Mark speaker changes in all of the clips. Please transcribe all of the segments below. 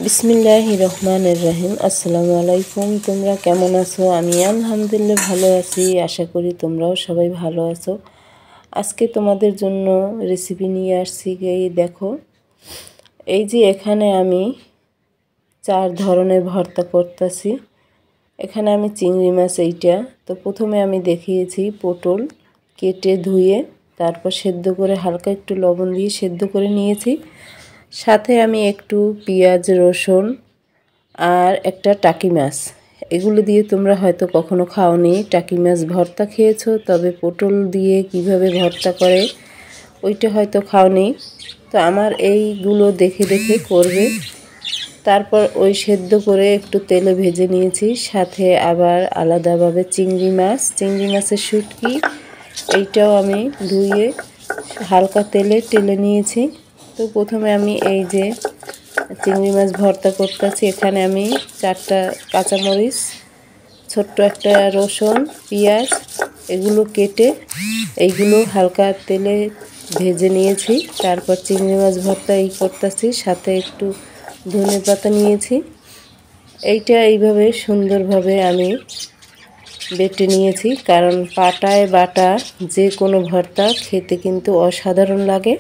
Speaker 1: বিসমিল্লাহির রহমানির রহিম। আসসালামু আলাইকুম। তোমরা কেমন আছো? আমি আলহামদুলিল্লাহ ভালো আছি। আশা করি তোমরাও সবাই ভালো আছো। আজকে তোমাদের জন্য রেসিপি নিয়ে আসছি। দেখো, এই যে এখানে আমি 4 ধরনের ভর্তা করতেছি। এখানে আমি চিংড়ি মাছ এইটা তো প্রথমে আমি দেখিয়েছি পটল কেটে ধুয়ে তারপর সেদ্ধ করে হালকা একটু লবণ দিয়ে সেদ্ধ করে নিয়েছি। সাথে আমি একটু পেঁয়াজ রসুন আর একটা টাকি মাছ, এগুলো দিয়ে তোমরা হয়তো কখনো খাওনি। টাকি মাছ ভর্তা খেয়েছো, তবে পটল দিয়ে কিভাবে ভর্তা করে ওইটা হয়তো খাওনি। তো আমার এইগুলো দেখে দেখে করবে। তারপর ওই সেদ্ধ করে একটু তেলে ভেজে নিয়েছি। সাথে আবার আলাদাভাবে চিংড়ি মাছের শুটকি, এইটাও আমি ধুয়ে হালকা তেলে টেলে নিয়েছি। তো প্রথমে আমি এই যে চিংড়ি মাছ ভর্তা করতেছি। এখানে আমি 4টা কাঁচামরিচ, ছোট্ট একটা রসুন, পেঁয়াজ এগুলো কেটে এইগুলো হালকা তেলে ভেজে নিয়েছি। তারপর চিংড়ি মাছ ভর্তা করতেছি। সাথে একটু ধনেপাতা নিয়েছি। এইটা এইভাবে সুন্দরভাবে আমি বেটে নিয়েছি, কারণ পাটায় বাটা যে কোনো ভর্তা খেতে কিন্তু অসাধারণ লাগে।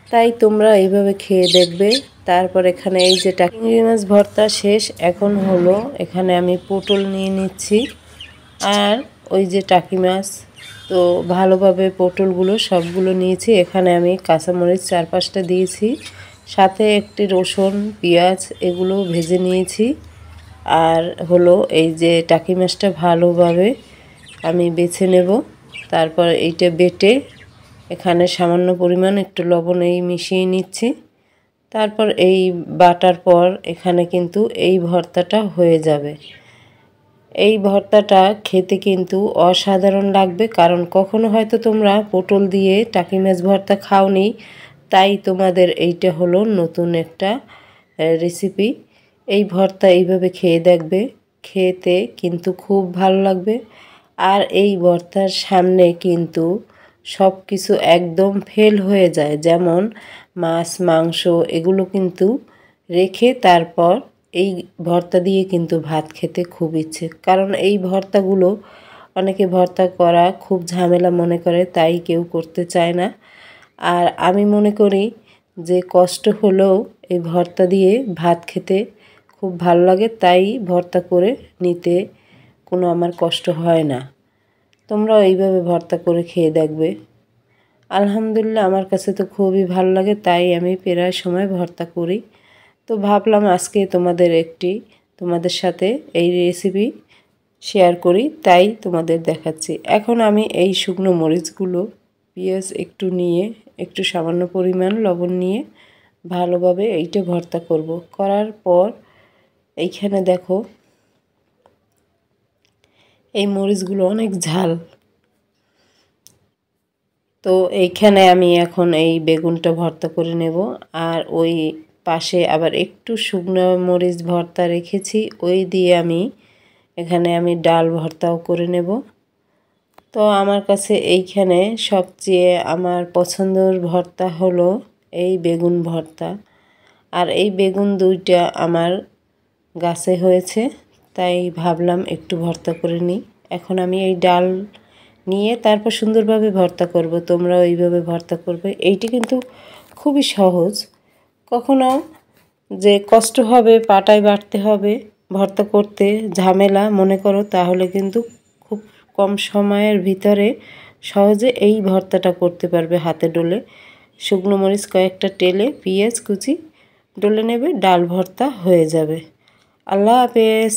Speaker 1: তাই তোমরা এইভাবে খেয়ে দেখবে। তারপর এখানে এই যে চিংড়ি মাছ ভর্তা শেষ, এখন হলো এখানে আমি পটল নিয়ে নিচ্ছি আর ওই যে টাকি মাছ। তো ভালোভাবে পটলগুলো সবগুলো নিয়েছি। এখানে আমি কাঁচামরিচ 4-5টা দিয়েছি, সাথে একটি রসুন পেঁয়াজ এগুলো ভেজে নিয়েছি। আর হলো এই যে টাকি মাছটা ভালোভাবে আমি বেছে নেব। তারপর এইটা বেটে এখানে সামান্য পরিমাণ একটু লবণ মিশিয়ে নিচ্ছি। তারপর এই বাটার পর এখানে কিন্তু এই ভর্তাটা হয়ে যাবে। এই ভর্তাটা খেতে কিন্তু অসাধারণ লাগবে, কারণ কখনো হয়তো তোমরা পটল দিয়ে টাকি মাছ ভর্তা খাওনি। তাই তোমাদের এইটা হলো নতুন একটা রেসিপি। এই ভর্তা এইভাবে খেয়ে দেখবে, খেতে কিন্তু খুব ভালো লাগবে। আর এই ভর্তার সামনে কিন্তু সব কিছু একদম ফেল হয়ে যায়, যেমন মাছ মাংস এগুলো কিন্তু রেখে তারপর এই ভর্তা দিয়ে কিন্তু ভাত খেতে খুব ইচ্ছে। কারণ এই ভর্তাগুলো অনেকে ভর্তা করা খুব ঝামেলা মনে করে, তাই কেউ করতে চায় না। আর আমি মনে করি যে কষ্ট হলেও এই ভর্তা দিয়ে ভাত খেতে খুব ভালো লাগে, তাই ভর্তা করে নিতে কোনো আমার কষ্ট হয় না। তোমরাও এইভাবে ভর্তা করে খেয়ে দেখবে। আলহামদুলিল্লাহ আমার কাছে তো খুবই ভালো লাগে, তাই আমি প্রায় সময় ভর্তা করি। তো ভাবলাম আজকে তোমাদের সাথে এই রেসিপি শেয়ার করি, তাই তোমাদের দেখাচ্ছি। এখন আমি এই শুকনো মরিচগুলো পেঁয়াজ একটু নিয়ে একটু সামান্য পরিমাণ লবণ নিয়ে ভালোভাবে এইটা ভর্তা করব। করার পর এইখানে দেখো এই মরিচগুলো অনেক ঝাল। তো এইখানে আমি এখন এই বেগুনটা ভর্তা করে নেব। আর ওই পাশে আবার একটু শুকনো মরিচ ভর্তা রেখেছি, ওই দিয়ে এখানে আমি ডাল ভর্তাও করে নেব। তো আমার কাছে এইখানে সবচেয়ে আমার পছন্দের ভর্তা হলো এই বেগুন ভর্তা। আর এই বেগুন 2টা আমার গাছে হয়েছে, তাই ভাবলাম একটু ভর্তা করে নিই। এখন আমি এই ডাল নিয়ে তারপর সুন্দরভাবে ভর্তা করব। তোমরাও এইভাবে ভর্তা করবে। এইটি কিন্তু খুবই সহজ। কখনো যে কষ্ট হবে পাটায় বাটতে হবে ভর্তা করতে ঝামেলা মনে করো, তাহলে কিন্তু খুব কম সময়ের ভিতরে সহজে এই ভর্তাটা করতে পারবে হাতে ডলে। শুকনো মরিচ কয়েকটা টেলে পেঁয়াজ কুচি ডলে নেবে, ডাল ভর্তা হয়ে যাবে। আল্লাহ হাফেজ।